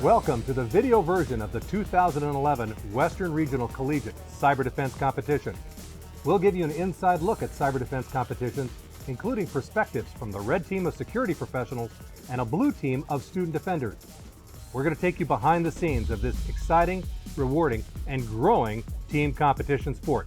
Welcome to the video version of the 2011 Western Regional Collegiate Cyber Defense Competition. We'll give you an inside look at cyber defense competitions, including perspectives from the red team of security professionals and a blue team of student defenders. We're going to take you behind the scenes of this exciting, rewarding, and growing team competition sport.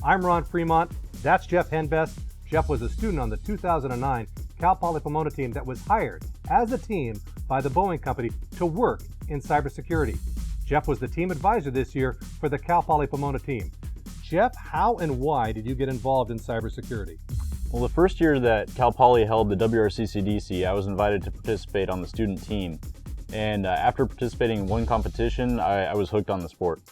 I'm Ron Fremont. That's Jeff Henbest. Jeff was a student on the 2009 Cal Poly Pomona team that was hired as a team by the Boeing Company to work in cybersecurity. Jeff was the team advisor this year for the Cal Poly Pomona team. Jeff, how and why did you get involved in cybersecurity? Well, the first year that Cal Poly held the WRCCDC, I was invited to participate on the student team. And after participating in one competition, I was hooked on the sport.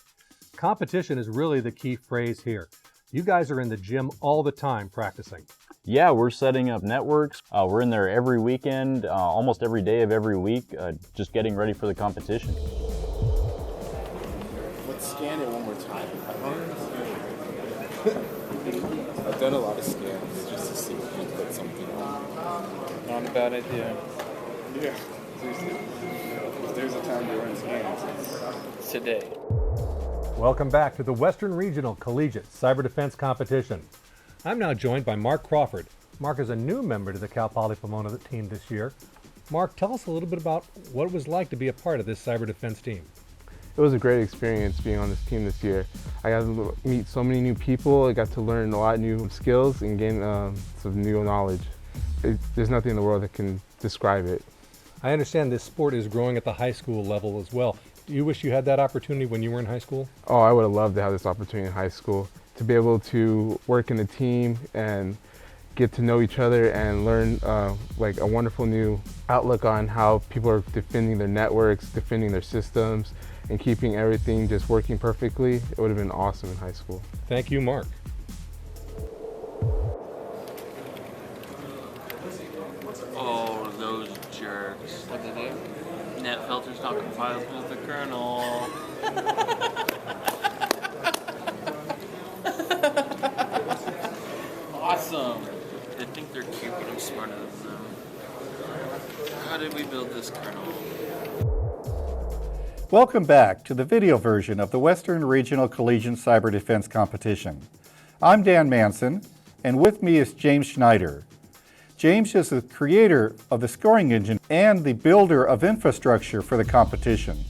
Competition is really the key phrase here. You guys are in the gym all the time practicing. Yeah, we're setting up networks. We're in there every weekend, almost every day of every week, just getting ready for the competition. Let's scan it one more time. I've done a lot of scans just to see if we can put something on. Not a bad idea. Yeah, seriously. If there's a time to run scans, It's today. Welcome back to the Western Regional Collegiate Cyber Defense Competition. I'm now joined by Mark Crawford. Mark is a new member to the Cal Poly Pomona team this year. Mark, tell us a little bit about what it was like to be a part of this cyber defense team. It was a great experience being on this team this year. I got to meet so many new people. I got to learn a lot of new skills and gain some new knowledge. There's nothing in the world that can describe it. I understand this sport is growing at the high school level as well. Do you wish you had that opportunity when you were in high school? Oh, I would have loved to have this opportunity in high school, to be able to work in a team and get to know each other and learn like a wonderful new outlook on how people are defending their networks, defending their systems, and keeping everything just working perfectly. It would have been awesome in high school. Thank you, Mark. Oh, those jerks. What did they do? Net filters not compiled with the kernel. Awesome. They think they're cute, but I'm smarter than them. How did we build this kernel? Welcome back to the video version of the Western Regional Collegiate Cyber Defense Competition. I'm Dan Manson, and with me is James Schneider. James is the creator of the scoring engine and the builder of infrastructure for the competition.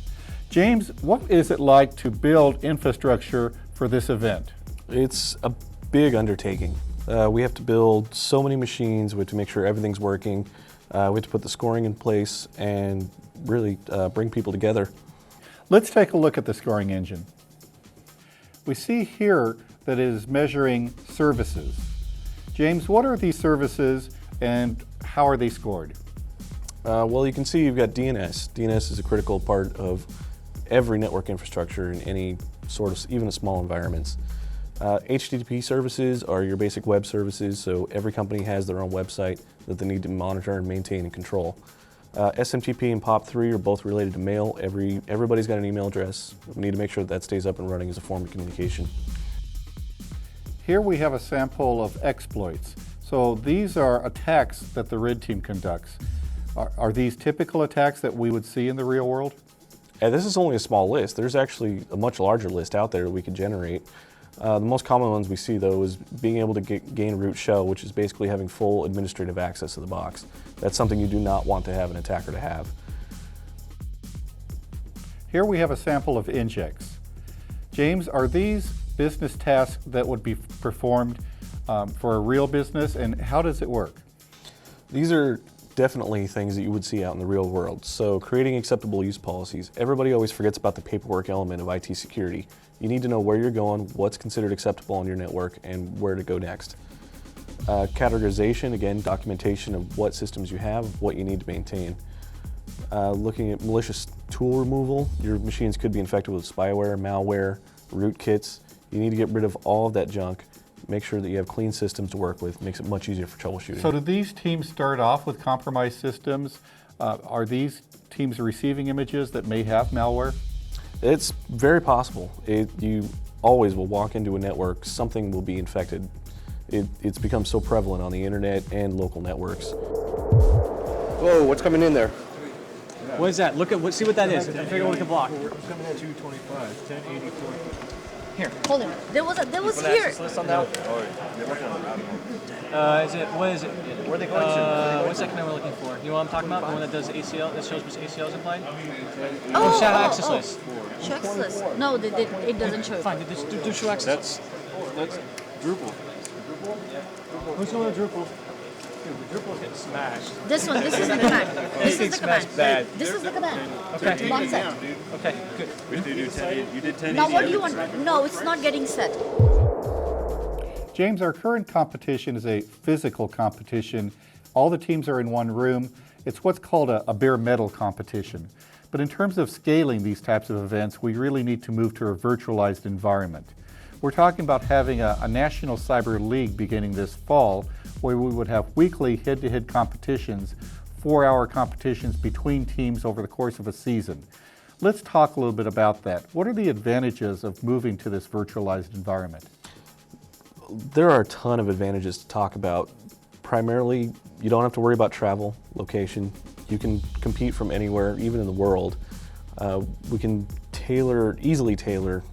James, what is it like to build infrastructure for this event? It's a big undertaking. We have to build so many machines. We have to make sure everything's working. We have to put the scoring in place and really bring people together. Let's take a look at the scoring engine. We see here that it is measuring services. James, what are these services and how are they scored? Well, you can see you've got DNS. DNS is a critical part of every network infrastructure in any sort of, even a small environments. HTTP services are your basic web services, so every company has their own website that they need to monitor and maintain and control. SMTP and POP3 are both related to mail. Everybody's got an email address. We need to make sure that stays up and running as a form of communication. Here we have a sample of exploits. So these are attacks that the red team conducts. Are these typical attacks that we would see in the real world? This is only a small list. There's actually a much larger list out there that we could generate. The most common ones we see, though, is being able to gain root shell, which is basically having full administrative access to the box. That's something you do not want to have an attacker to have. Here we have a sample of injects. James, are these business tasks that would be performed for a real business, and how does it work? These are definitely things that you would see out in the real world. So creating acceptable use policies. Everybody always forgets about the paperwork element of IT security. You need to know where you're going, what's considered acceptable on your network, and where to go next. Categorization, again, documentation of what systems you have, what you need to maintain. Looking at malicious tool removal, your machines could be infected with spyware, malware, rootkits. You need to get rid of all of that junk. Make sure that you have clean systems to work with. Makes it much easier for troubleshooting. So do these teams start off with compromised systems? Are these teams receiving images that may have malware? It's very possible. You always will walk into a network, something will be infected. It's become so prevalent on the internet and local networks. Whoa, what's coming in there? What is that? See what that is. Figure out what we can block. We're coming at 225, 1084. Here. Hold it. There was here. List on that. What is it? Where are they going What segment we're looking for? You know what I'm talking about? The one that does ACL, that shows which ACL is implied? Show access list. Show access list. No, it doesn't show. Fine, do show access. That's Drupal. Who's going to Drupal? Dude, the Drupal is getting smashed. This one, this is the command. This is the command. Bad. This is the command. Okay. One set. Okay, good. You did 10 Now what do you want? No, it's not getting set. James, our current competition is a physical competition. All the teams are in one room. It's what's called a bare metal competition. But in terms of scaling these types of events, we really need to move to a virtualized environment. We're talking about having a national cyber league beginning this fall, where we would have weekly head-to-head competitions, 4-hour competitions between teams over the course of a season. Let's talk a little bit about that. What are the advantages of moving to this virtualized environment? There are a ton of advantages to talk about. Primarily, you don't have to worry about travel, location. You can compete from anywhere, even in the world. We can easily tailor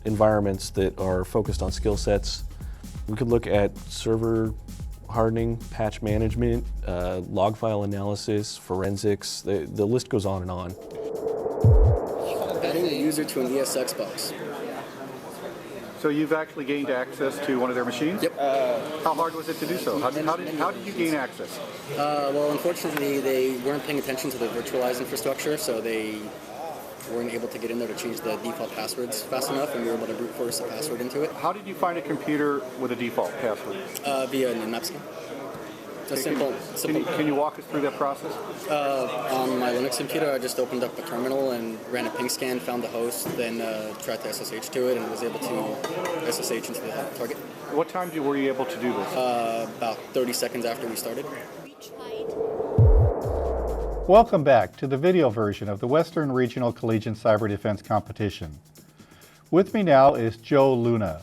environments that are focused on skill sets. We could look at server hardening, patch management, log file analysis, forensics. The list goes on and on. Adding a user to an ESX box. So you've actually gained access to one of their machines? Yep. How hard was it to do so? How did you gain access? Well, unfortunately, they weren't paying attention to the virtualized infrastructure, so they weren't able to get in there to change the default passwords fast enough, and we were able to brute force a password into it. How did you find a computer with a default password? Via an map scan. It's simple. Can you walk us through that process? On my Linux computer, I just opened up a terminal and ran a ping scan, found the host, then tried to SSH to it, and was able to SSH into the target. What time were you able to do this? About 30 seconds after we started. Welcome back to the video version of the Western Regional Collegiate Cyber Defense Competition. With me now is Joe Luna.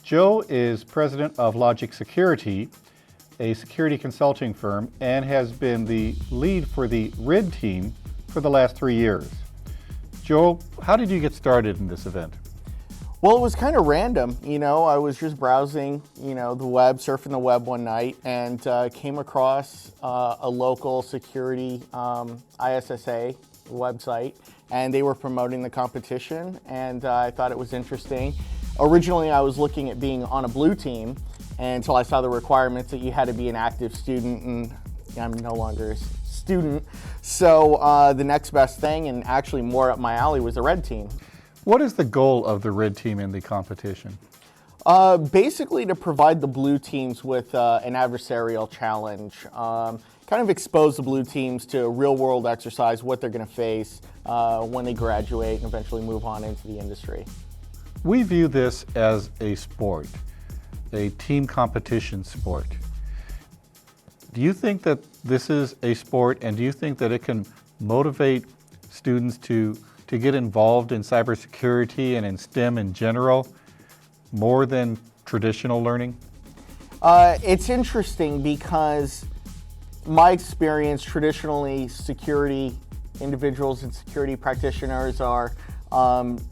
Joe is president of Logic Security, a security consulting firm, and has been the lead for the RID team for the last 3 years. Joe, how did you get started in this event? Well, it was kind of random. I was just browsing, the web, surfing the web one night, and came across a local security ISSA website, and they were promoting the competition, and I thought it was interesting. Originally, I was looking at being on a blue team until I saw the requirements that you had to be an active student, and I'm no longer a student. So the next best thing, and actually more up my alley, was the red team. What is the goal of the RID team in the competition? Basically to provide the blue teams with an adversarial challenge. Kind of expose the blue teams to a real world exercise, what they're going to face when they graduate and eventually move on into the industry. We view this as a sport, a team competition sport. Do you think that this is a sport, and do you think that it can motivate students to get involved in cybersecurity and in STEM in general more than traditional learning? It's interesting because my experience, traditionally security individuals and security practitioners are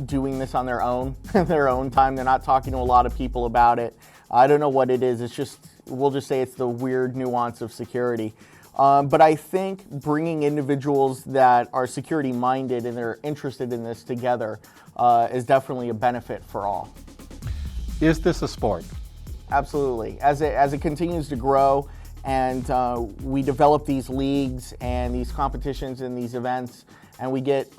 doing this on their own, their own time. They're not talking to a lot of people about it. I don't know what it is. It's just, we'll just say it's the weird nuance of security. But I think bringing individuals that are security minded and they're interested in this together is definitely a benefit for all. Is this a sport? Absolutely. As it continues to grow and we develop these leagues and these competitions and these events, and we get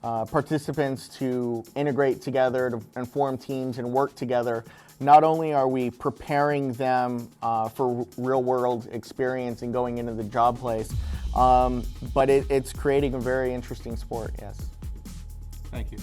participants to integrate together and form teams and work together, not only are we preparing them for real-world experience and going into the job place, but it's creating a very interesting sport, yes. Thank you.